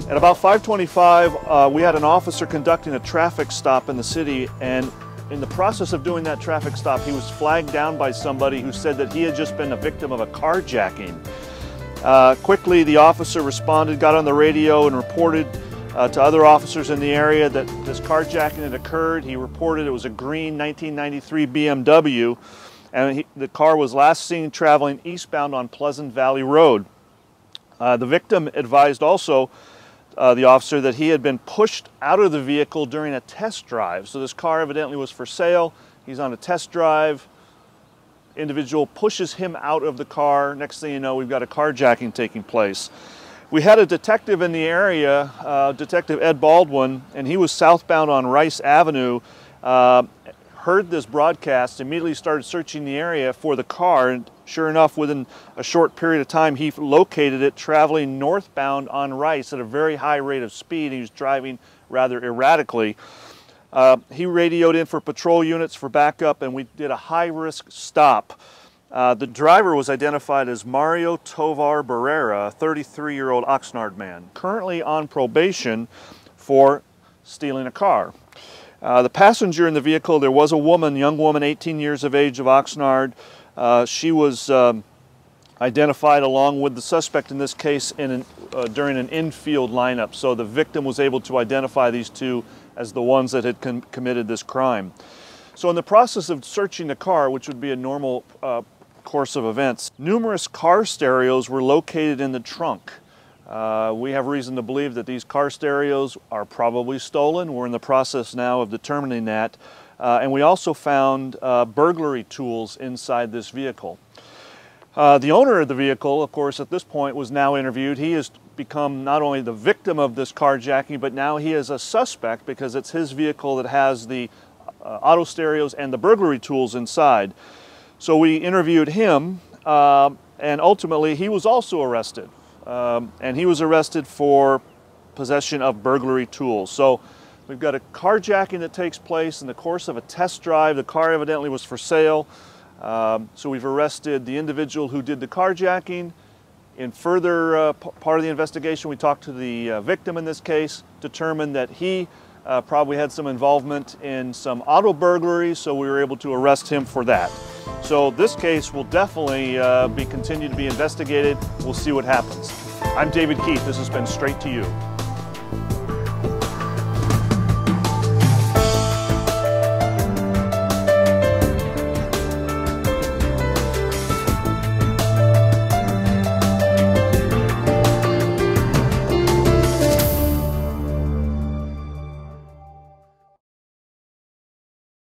At about 5:25, we had an officer conducting a traffic stop in the city, and in the process of doing that traffic stop, he was flagged down by somebody who said that he had just been a victim of a carjacking. Quickly, the officer responded, got on the radio and reported to other officers in the area that this carjacking had occurred. He reported it was a green 1993 BMW, and the car was last seen traveling eastbound on Pleasant Valley Road. The victim advised also the officer that he had been pushed out of the vehicle during a test drive. So this car evidently was for sale. He's on a test drive. Individual pushes him out of the car. Next thing you know, we've got a carjacking taking place. We had a detective in the area, Detective Ed Baldwin, and he was southbound on Rice Avenue, heard this broadcast, immediately started searching the area for the car, and sure enough, within a short period of time, he located it traveling northbound on Rice at a very high rate of speed. He was driving rather erratically. He radioed in for patrol units for backup, and we did a high-risk stop. The driver was identified as Mario Tovar Barrera, a 33-year-old Oxnard man, currently on probation for stealing a car. The passenger in the vehicle, there was a woman, young woman, 18 years of age, of Oxnard. She was identified along with the suspect in this case during an infield lineup. So the victim was able to identify these two as the ones that had committed this crime. So in the process of searching the car, which would be a normal course of events, numerous car stereos were located in the trunk. We have reason to believe that these car stereos are probably stolen. We're in the process now of determining that. And we also found burglary tools inside this vehicle. The owner of the vehicle, of course, at this point was now interviewed. He has become not only the victim of this carjacking, but now he is a suspect because it's his vehicle that has the auto stereos and the burglary tools inside. So we interviewed him, and ultimately he was also arrested. And he was arrested for possession of burglary tools. So we've got a carjacking that takes place in the course of a test drive. The car evidently was for sale. So we've arrested the individual who did the carjacking. In further part of the investigation, we talked to the victim in this case, determined that he probably had some involvement in some auto burglaries, so we were able to arrest him for that. So this case will definitely continue to be investigated. We'll see what happens. I'm David Keith. This has been Straight to You.